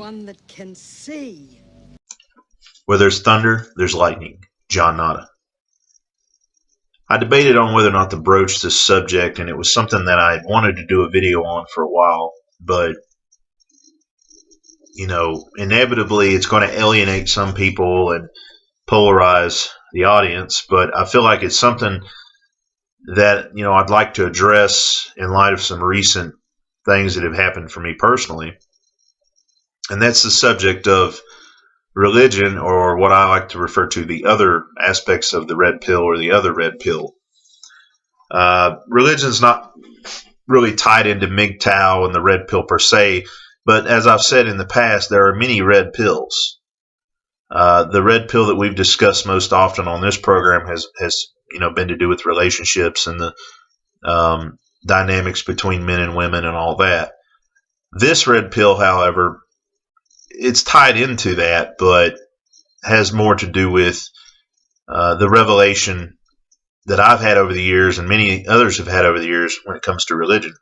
one that can see. Where there's thunder, there's lightning. John Nada. I debated on whether or not to broach this subject, and it was something that I wanted to do a video on for a while, but inevitably it's going to alienate some people and polarize the audience, but I feel like it's something that, I'd like to address in light of some recent things that have happened for me personally. And that's the subject of religion, or what I like to refer to the other aspects of the red pill, or the other red pill. Religion's not really tied into Mgtow and the red pill per se, but as I've said in the past, there are many red pills. The red pill that we've discussed most often on this program has been to do with relationships and the dynamics between men and women and all that. This red pill, however, it's tied into that, but has more to do with the revelation that I've had over the years, and many others have had over the years, when it comes to religion.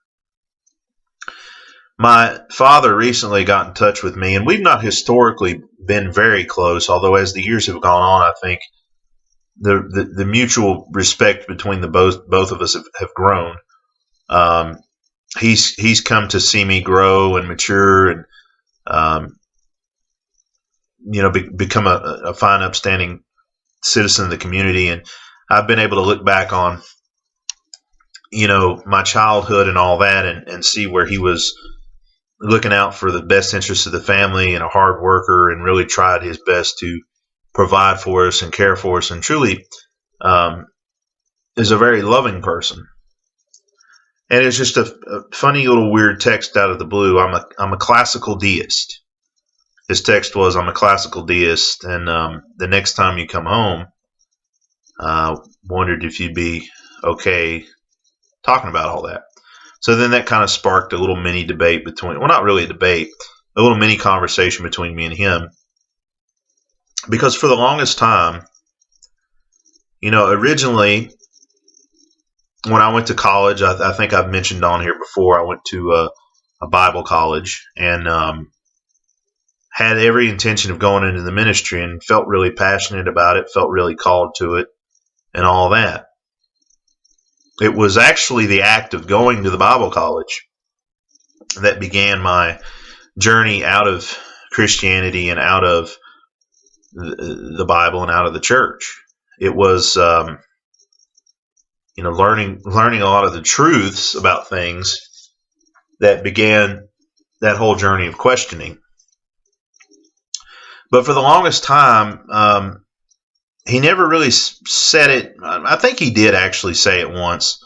My father recently got in touch with me, and we've not historically been very close, although as the years have gone on, I think the mutual respect between the both of us have grown. He's come to see me grow and mature, and become a fine, upstanding citizen of the community. And I've been able to look back on, my childhood and all that, and see where he was looking out for the best interests of the family, and a hard worker, and really tried his best to provide for us and care for us, and truly is a very loving person. And it's just a funny little weird text out of the blue. I'm a classical deist. His text was, "I'm a classical deist, and the next time you come home, wondered if you'd be okay talking about all that." So then that kind of sparked a little mini debate between, well, not really a debate, a little mini conversation between me and him. Because for the longest time, originally when I went to college, I think I've mentioned on here before, I went to a Bible college, and had every intention of going into the ministry, and felt really passionate about it, felt really called to it, and all that. It was actually the act of going to the Bible college that began my journey out of Christianity and out of the Bible and out of the church. It was, learning a lot of the truths about things that began that whole journey of questioning. But for the longest time, he never really said it. I think he did actually say it once.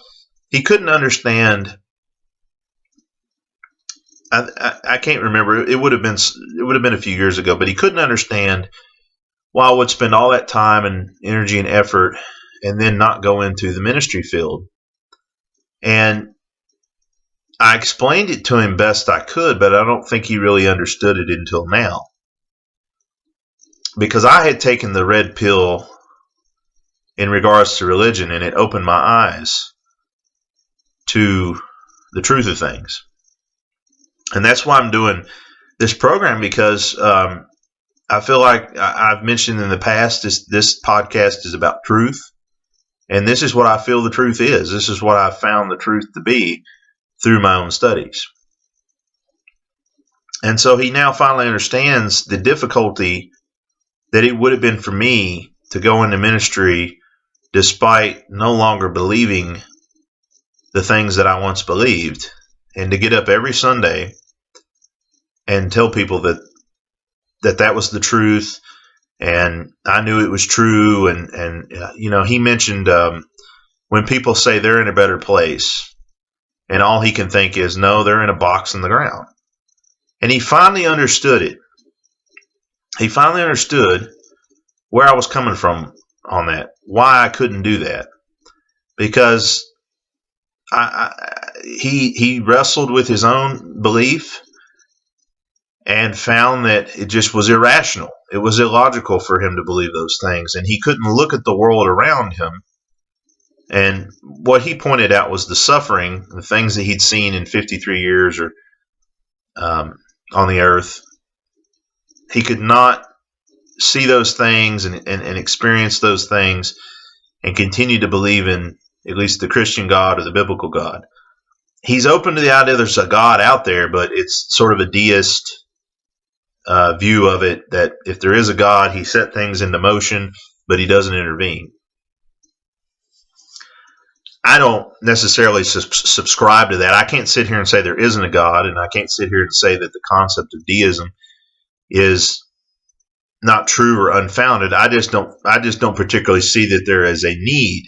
He couldn't understand. I can't remember. It would have been a few years ago, but he couldn't understand why I would spend all that time and energy and effort and then not go into the ministry field. And I explained it to him best I could, but I don't think he really understood it until now. Because I had taken the red pill in regards to religion, and it opened my eyes to the truth of things. And that's why I'm doing this program, because I feel like I've mentioned in the past, this podcast is about truth. And this is what I feel the truth is. This is what I've found the truth to be through my own studies. And so he now finally understands the difficulty that it would have been for me to go into ministry despite no longer believing the things that I once believed, and to get up every Sunday and tell people that was the truth, and I knew it was true. And he mentioned when people say they're in a better place, and all he can think is, no, they're in a box in the ground. And he finally understood it. He finally understood where I was coming from on that, why I couldn't do that. Because he wrestled with his own belief and found that it just was irrational. It was illogical for him to believe those things, and he couldn't look at the world around him. And what he pointed out was the suffering, the things that he'd seen in 53 years or on the earth, he could not see those things and experience those things and continue to believe in at least the Christian God or the biblical God. He's open to the idea there's a God out there, but it's sort of a deist view of it, that if there is a God, he set things into motion, but he doesn't intervene. I don't necessarily subscribe to that. I can't sit here and say there isn't a God, and I can't sit here and say that the concept of deism is not true or unfounded. I just don't particularly see that there is a need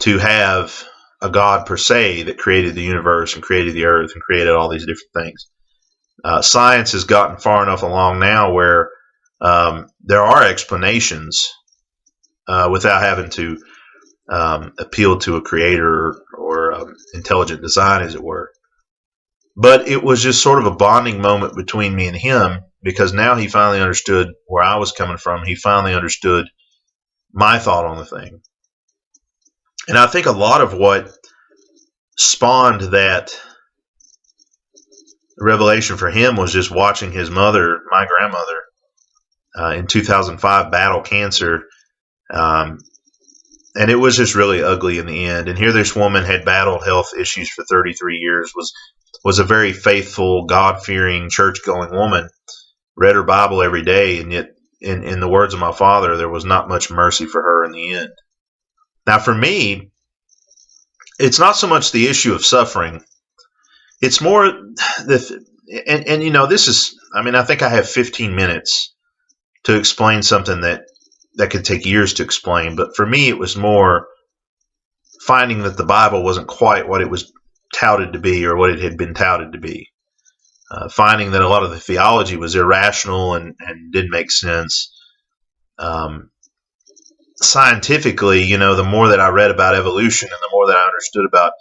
to have a God per se that created the universe and created the earth and created all these different things. Science has gotten far enough along now where there are explanations without having to appeal to a creator or intelligent design, as it were. But it was just sort of a bonding moment between me and him, because now he finally understood where I was coming from. He finally understood my thought on the thing. And I think a lot of what spawned that revelation for him was just watching his mother, my grandmother, in 2005 battle cancer. And it was just really ugly in the end. And here this woman had battled health issues for 33 years, was a very faithful, God-fearing, church-going woman, read her Bible every day, and yet, in the words of my father, there was not much mercy for her in the end. Now, for me, it's not so much the issue of suffering. It's more and you know, this is, I mean, I think I have 15 minutes to explain something that could take years to explain. But for me, it was more finding that the Bible wasn't quite what it was touted to be or what it had been touted to be. Finding that a lot of the theology was irrational and didn't make sense. Scientifically, you know, the more that I read about evolution and the more that I understood about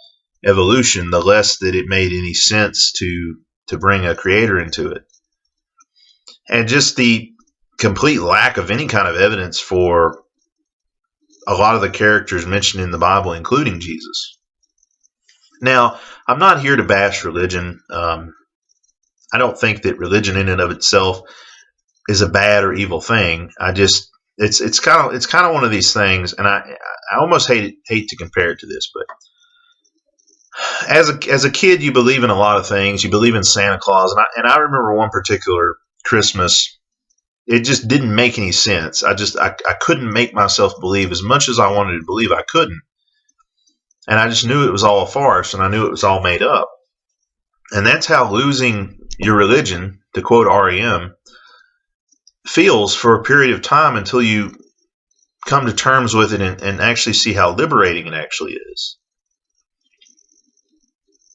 evolution, the less that it made any sense to bring a creator into it. And just the complete lack of any kind of evidence for a lot of the characters mentioned in the Bible, including Jesus. Now, I'm not here to bash religion. I don't think that religion in and of itself is a bad or evil thing. It's kind of one of these things, and I almost hate to compare it to this, but as a kid, you believe in a lot of things. You believe in Santa Claus, and I remember one particular Christmas. It just didn't make any sense. I couldn't make myself believe as much as I wanted to believe. I couldn't, and I just knew it was all a farce, and I knew it was all made up. And that's how losing your religion, to quote REM, feels for a period of time, until you come to terms with it and actually see how liberating it actually is.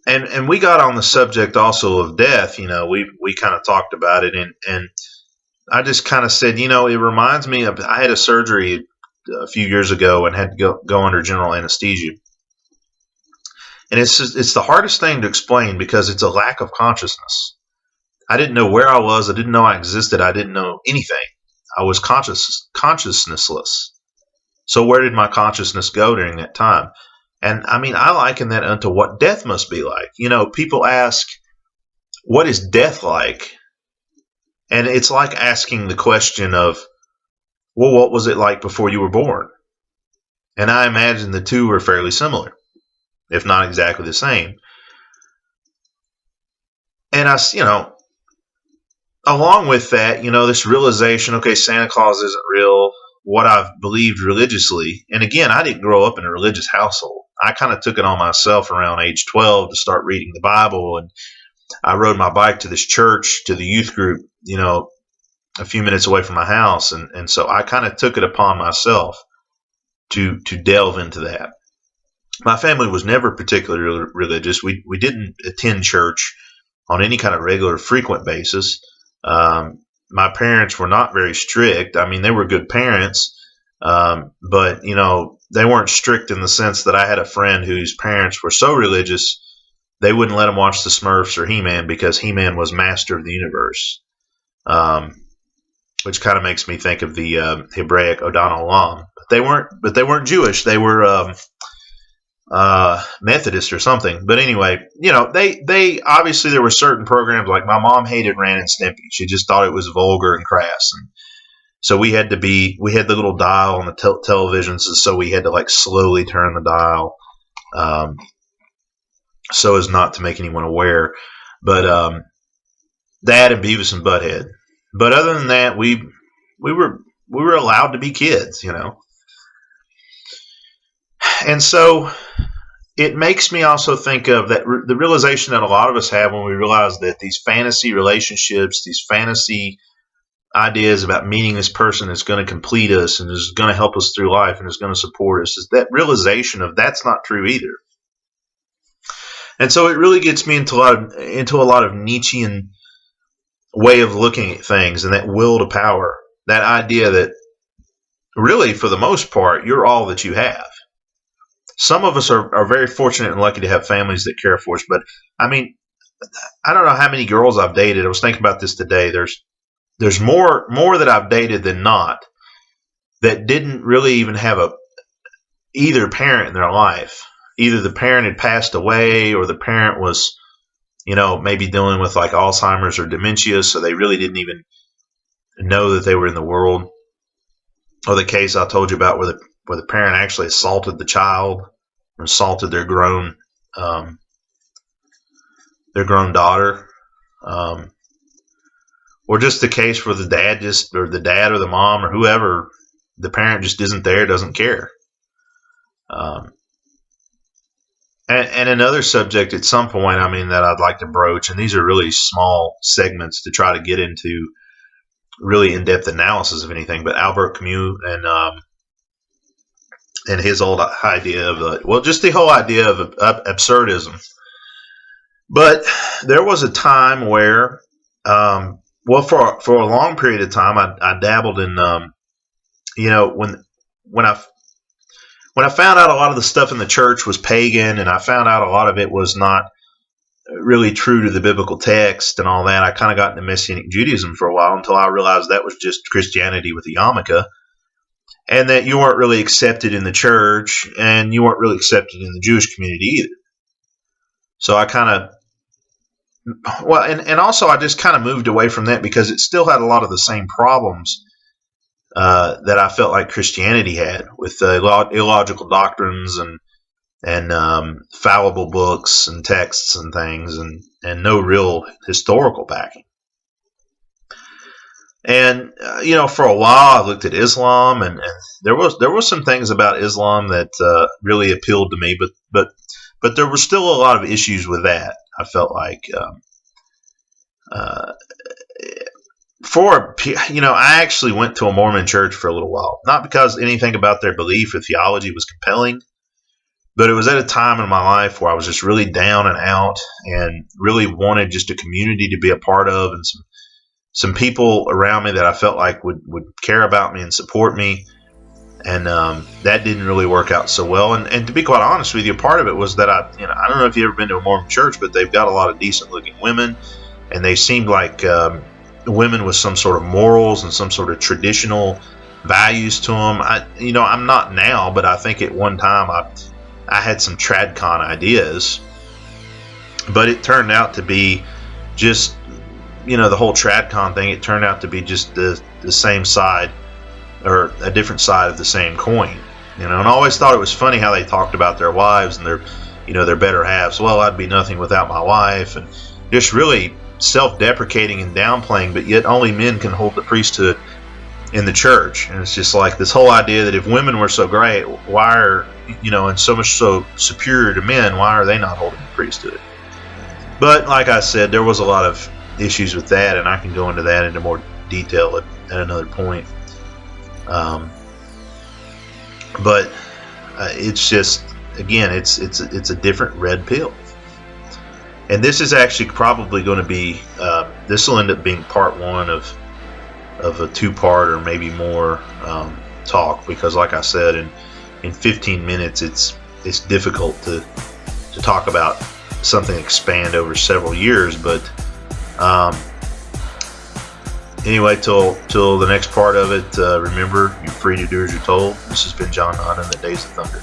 And we got on the subject also of death. You know, we kind of talked about it, and I just kind of said, you know, it reminds me of, I had a surgery a few years ago and had to go under general anesthesia. And it's the hardest thing to explain, because it's a lack of consciousness. I didn't know where I was. I didn't know I existed. I didn't know anything. I was consciousnessless. So where did my consciousness go during that time? And I mean, I liken that unto what death must be like. You know, people ask, what is death like? And it's like asking the question of, well, what was it like before you were born? And I imagine the two are fairly similar, if not exactly the same. And you know, along with that, you know, this realization, okay, Santa Claus isn't real, what I've believed religiously. And again, I didn't grow up in a religious household. I kind of took it on myself around age 12 to start reading the Bible. And I rode my bike to this church, to the youth group, you know, a few minutes away from my house. And so I kind of took it upon myself to delve into that. My family was never particularly religious. We didn't attend church on any kind of regular, frequent basis. My parents were not very strict. I mean, they were good parents, but, you know, they weren't strict in the sense that I had a friend whose parents were so religious, they wouldn't let him watch the Smurfs or He-Man, because He-Man was master of the universe, which kind of makes me think of the Hebraic Odon Olam. But they weren't Jewish. They were Methodist or something. But anyway, they obviously, there were certain programs, like my mom hated Ren and Stimpy. She just thought it was vulgar and crass. And so we had the little dial on the televisions, so we had to like slowly turn the dial, so as not to make anyone aware. But that and Beavis and Butthead. But other than that, we were allowed to be kids, And so it makes me also think of that the realization that a lot of us have when we realize that these fantasy relationships, these fantasy ideas about meeting this person is going to complete us and is going to help us through life and is going to support us, is that realization of that's not true either. And so it really gets me into a lot of Nietzschean way of looking at things, and that will to power, that idea that really, for the most part, you're all that you have. Some of us are very fortunate and lucky to have families that care for us. But I mean, I don't know how many girls I've dated. I was thinking about this today. There's more that I've dated than not that didn't really even have either parent in their life. Either the parent had passed away, or the parent was, maybe dealing with like Alzheimer's or dementia, so they really didn't even know that they were in the world. Or the case I told you about where the parent actually assaulted the child, or assaulted their grown daughter, or just the case where the dad or the mom or whoever, the parent just isn't there, doesn't care. And another subject at some point, that I'd like to broach, and these are really small segments to try to get into really in-depth analysis of anything, but Albert Camus and his old idea of just the whole idea of absurdism. But there was a time where, for a long period of time, I dabbled in, when I found out a lot of the stuff in the church was pagan, and I found out a lot of it was not really true to the biblical text and all that, I kind of got into Messianic Judaism for a while, until I realized that was just Christianity with a yarmulke, and that you weren't really accepted in the church, and you weren't really accepted in the Jewish community either. So I kind of, and also I just kind of moved away from that, because it still had a lot of the same problems that I felt like Christianity had, with illogical doctrines and fallible books and texts and things, and no real historical backing. And for a while I looked at Islam, and there was some things about Islam that really appealed to me, but there were still a lot of issues with that. I felt like I actually went to a Mormon church for a little while, not because anything about their belief or theology was compelling, but it was at a time in my life where I was just really down and out, and really wanted just a community to be a part of, and some people around me that I felt like would care about me and support me. And that didn't really work out so well. And to be quite honest with you, part of it was that I don't know if you've ever been to a Mormon church, but they've got a lot of decent looking women, and they seemed like women with some sort of morals and some sort of traditional values to them. I'm not now, but I think at one time I had some tradcon ideas, but it turned out to be just, the whole tradcon thing, it turned out to be just the same side, or a different side of the same coin. And I always thought it was funny how they talked about their wives and their better halves. Well, I'd be nothing without my wife, and just really self-deprecating and downplaying, but yet only men can hold the priesthood in the church. And it's just like this whole idea that if women were so great, why are, and so much so superior to men, why are they not holding the priesthood? But like I said, there was a lot of issues with that, and I can go into that into more detail at another point. But it's just, again, it's a different red pill. And this is actually probably going to be, this will end up being part one of a two-part or maybe more talk, because like I said, in 15 minutes it's difficult to talk about something expand over several years. But anyway, till the next part of it, remember, you're free to do as you're told. This has been John Nunn in the Days of Thunder.